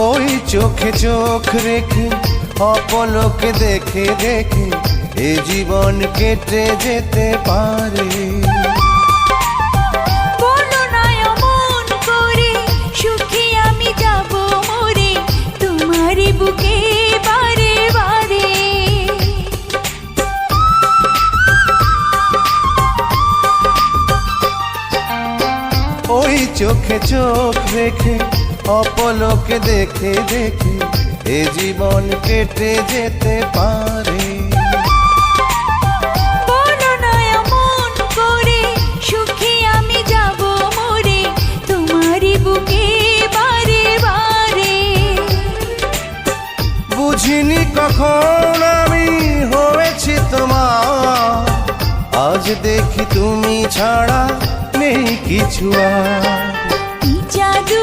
ওই চোখে চোখ রেখে অপলকে দেখে দেখে এ জীবন কেটে যেতে পারে। বলো না অমন করে, সুখে আমি যাব মরে তোমারই বুকে বারে বারে। ওই চোখে চোখ রেখে অপলকে দেখে দেখে এ জীবন কেটে যেতে পারে। বলো না এমন করে, সুখে আমি যাব মরে তোমারই বুকে বারে বারে। বুঝিনি কখন আমি হয়েছি তোমার, আজ দেখি তুমি ছাড়া নেই কিছু আর। কি জাদু